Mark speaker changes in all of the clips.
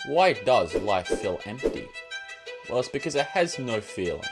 Speaker 1: Why does life feel empty? Well, it's because it has no feeling.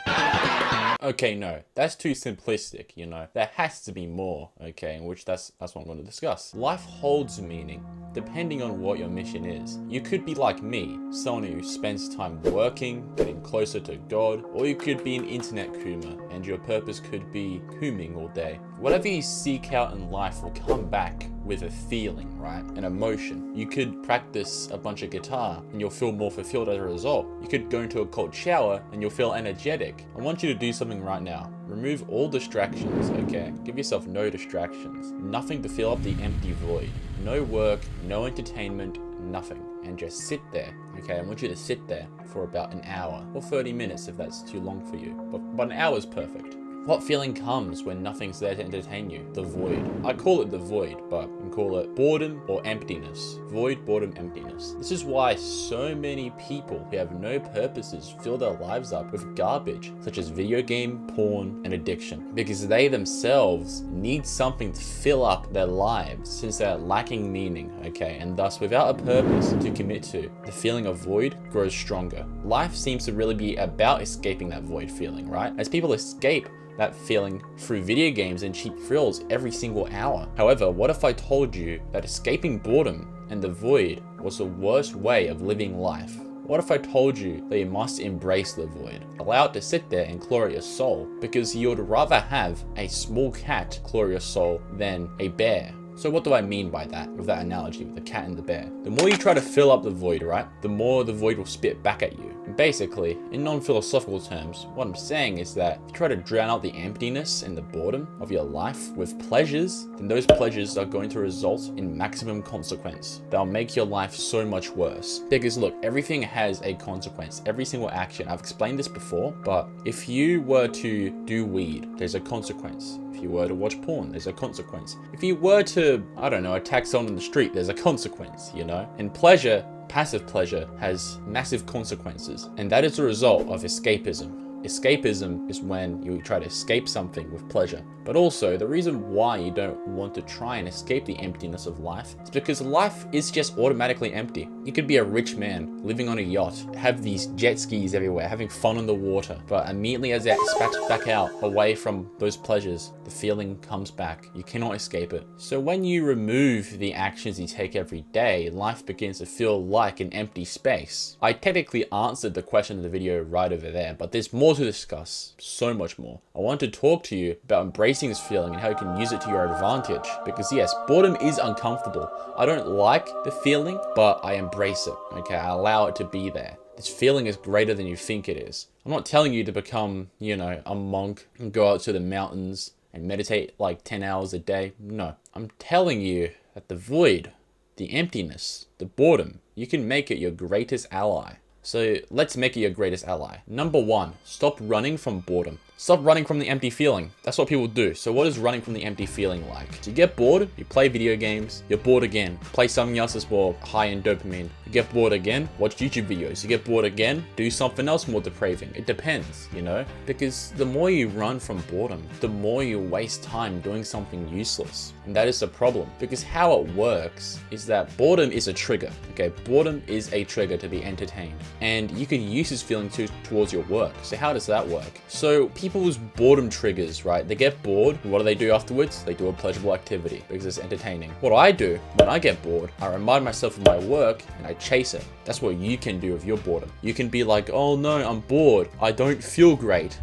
Speaker 1: Okay, no, that's too simplistic, you know. There has to be more, okay, in which that's what I'm going to discuss. Life holds meaning, depending on what your mission is. You could be like me, someone who spends time working, getting closer to God, or you could be an internet coomer, and your purpose could be cooming all day. Whatever you seek out in life will come back with a feeling, right? An emotion. You could practice a bunch of guitar and you'll feel more fulfilled as a result. You could go into a cold shower and you'll feel energetic. I want you to do something right now. Remove all distractions, okay? Give yourself no distractions. Nothing to fill up the empty void. No work, no entertainment, nothing. And just sit there, okay? I want you to sit there for about an hour or 30 minutes if that's too long for you. But an hour is perfect. What feeling comes when nothing's there to entertain you? The void. I call it the void, but you can call it boredom or emptiness. Void, boredom, emptiness. This is why so many people who have no purposes fill their lives up with garbage, such as video game, porn, and addiction. Because they themselves need something to fill up their lives since they're lacking meaning, okay? And thus, without a purpose to commit to, the feeling of void grows stronger. Life seems to really be about escaping that void feeling, right? As people escape that feeling through video games and cheap thrills every single hour. However, what if I told you that escaping boredom and the void was the worst way of living life? What if I told you that you must embrace the void, allow it to sit there and claw at your soul, because you would rather have a small cat claw your soul than a bear? So what do I mean by that, with that analogy, with the cat and the bear? The more you try to fill up the void, right, the more the void will spit back at you. And basically, in non-philosophical terms, what I'm saying is that if you try to drown out the emptiness and the boredom of your life with pleasures, then those pleasures are going to result in maximum consequence. They'll make your life so much worse. Because look, everything has a consequence. Every single action. I've explained this before, but if you were to do weed, there's a consequence. If you were to watch porn, there's a consequence. If you were to, I don't know, attack someone in the street, there's a consequence, you know? And pleasure, passive pleasure, has massive consequences. And that is a result of escapism. Escapism is when you try to escape something with pleasure. But also, the reason why you don't want to try and escape the emptiness of life is because life is just automatically empty. You could be a rich man living on a yacht, have these jet skis everywhere, having fun on the water, but immediately as that spats back out away from those pleasures, the feeling comes back. You cannot escape it. So when you remove the actions you take every day, life begins to feel like an empty space. I technically answered the question in the video right over there, but there's more to discuss, so much more. I want to talk to you about embracing this feeling and how you can use it to your advantage. Because yes, boredom is uncomfortable. I don't like the feeling, but I embrace it, okay? I allow it to be there. This feeling is greater than you think it is. I'm not telling you to become, you know, a monk and go out to the mountains and meditate like 10 hours a day. No, I'm telling you that the void, the emptiness, the boredom, you can make it your greatest ally. So let's make it your greatest ally. Number one, stop running from boredom. Stop running from the empty feeling. That's what people do. So what is running from the empty feeling like? So you get bored, you play video games, you're bored again. Play something else that's more high in dopamine. You get bored again, watch YouTube videos. You get bored again, do something else more depraving. It depends, you know? Because the more you run from boredom, the more you waste time doing something useless. And that is the problem. Because how it works is that boredom is a trigger, okay? Boredom is a trigger to be entertained. And you can use this feeling towards your work. So how does that work? So people's boredom triggers, right? They get bored. What do they do afterwards? They do a pleasurable activity because it's entertaining. What I do when I get bored, I remind myself of my work and I chase it. That's what you can do with your boredom. You can be like, oh no, I'm bored. I don't feel great.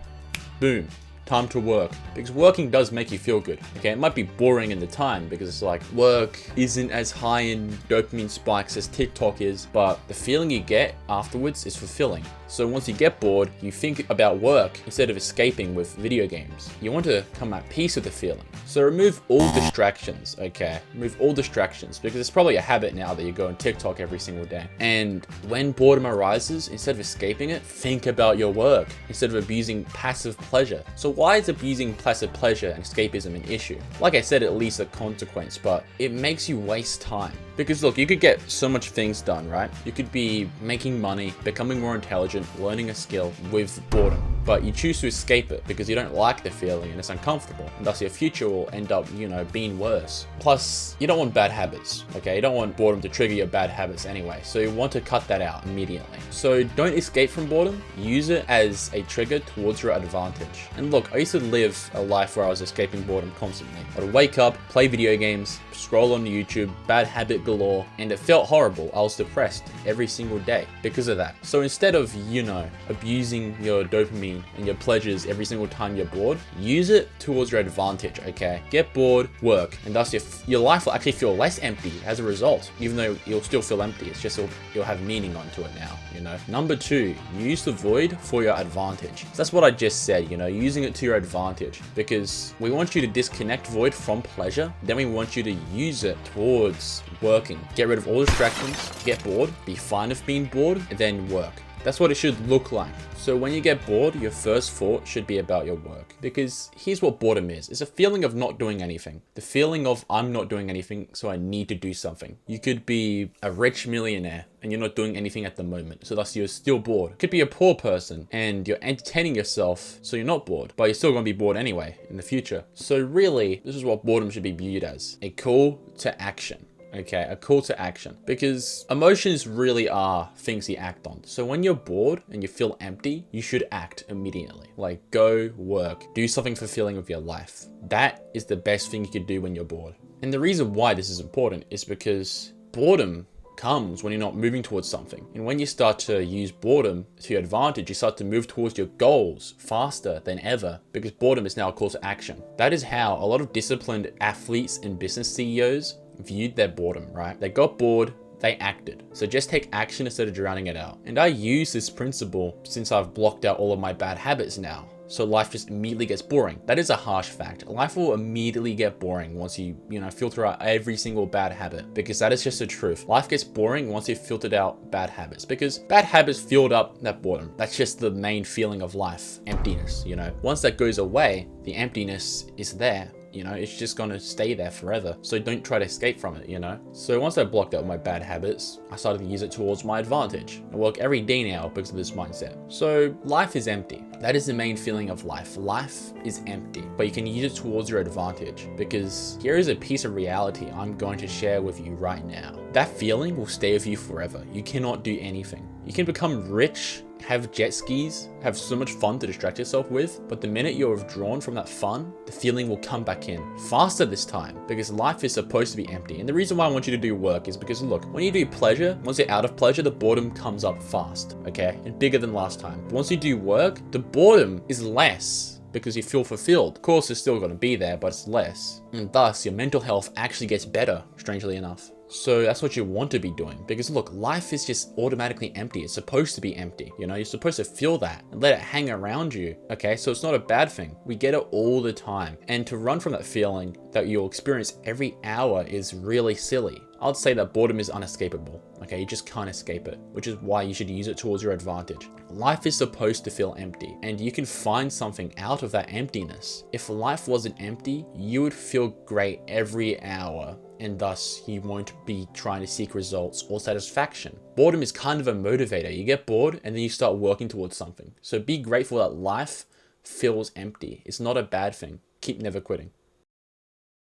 Speaker 1: Boom. Time to work, because working does make you feel good. Okay, it might be boring in the time because it's like work isn't as high in dopamine spikes as TikTok is, but the feeling you get afterwards is fulfilling. So once you get bored, you think about work instead of escaping with video games. You want to come at peace with the feeling. So remove all distractions, okay? Remove all distractions, because it's probably a habit now that you go on TikTok every single day. And when boredom arises, instead of escaping it, think about your work instead of abusing passive pleasure. So why is abusing passive pleasure and escapism an issue? Like I said, it leads to consequence, but it makes you waste time. Because look, you could get so much things done, right? You could be making money, becoming more intelligent, learning a skill with boredom. but you choose to escape it because you don't like the feeling and it's uncomfortable, and thus your future will end up, being worse. Plus, you don't want bad habits, okay? You don't want boredom to trigger your bad habits anyway, so you want to cut that out immediately. So don't escape from boredom, use it as a trigger towards your advantage. And look, I used to live a life where I was escaping boredom constantly. I'd wake up, play video games, scroll on YouTube, bad habit galore, and it felt horrible. I was depressed every single day because of that. So instead of, abusing your dopamine and your pleasures every single time you're bored, use it towards your advantage, okay? Get bored, work, and thus your life will actually feel less empty as a result, even though you'll still feel empty. It's just you'll have meaning onto it now, Number 2, use the void for your advantage. So that's what I just said, using it to your advantage, because we want you to disconnect void from pleasure, then we want you to use it towards working. Get rid of all distractions, get bored, be fine with being bored, and then work. That's what it should look like. So when you get bored, your first thought should be about your work. Because here's what boredom is. It's a feeling of not doing anything. The feeling of I'm not doing anything, so I need to do something. You could be a rich millionaire and you're not doing anything at the moment, so thus you're still bored. Could be a poor person and you're entertaining yourself, so you're not bored, but you're still gonna be bored anyway in the future. So really, this is what boredom should be viewed as. A call to action. Okay, a call to action, because emotions really are things you act on. So when you're bored and you feel empty, you should act immediately. Like go work, do something fulfilling with your life. That is the best thing you could do when you're bored. And the reason why this is important is because boredom comes when you're not moving towards something. And when you start to use boredom to your advantage, you start to move towards your goals faster than ever, because boredom is now a call to action. That is how a lot of disciplined athletes and business CEOs viewed their boredom, right? They got bored, they acted. So just take action instead of drowning it out. And I use this principle since I've blocked out all of my bad habits now. So life just immediately gets boring. That is a harsh fact. Life will immediately get boring once you, filter out every single bad habit, because that is just the truth. Life gets boring once you've filtered out bad habits, because bad habits filled up that boredom. That's just the main feeling of life, emptiness, Once that goes away, the emptiness is there. It's just gonna stay there forever. So don't try to escape from it, So once I blocked out my bad habits, I started to use it towards my advantage. I work every day now because of this mindset. So life is empty. That is the main feeling of life. Life is empty, but you can use it towards your advantage, because here is a piece of reality I'm going to share with you right now. That feeling will stay with you forever. You cannot do anything. You can become rich, have jet skis, have so much fun to distract yourself with, but the minute you're withdrawn from that fun, the feeling will come back in faster this time, because life is supposed to be empty. And the reason why I want you to do work is because look, when you do pleasure, once you're out of pleasure, the boredom comes up fast, okay? And bigger than last time. But once you do work, the boredom is less, because you feel fulfilled. Of course, it's still going to be there, but it's less. And thus, your mental health actually gets better, strangely enough. So that's what you want to be doing, because look, life is just automatically empty. It's supposed to be empty. You're supposed to feel that and let it hang around you. Okay, so it's not a bad thing. We get it all the time. And to run from that feeling that you'll experience every hour is really silly. I'd say that boredom is unescapable. Okay, you just can't escape it, which is why you should use it towards your advantage. Life is supposed to feel empty, and you can find something out of that emptiness. If life wasn't empty, you would feel great every hour, and thus you won't be trying to seek results or satisfaction. Boredom is kind of a motivator. You get bored and then you start working towards something. So be grateful that life feels empty. It's not a bad thing. Keep never quitting.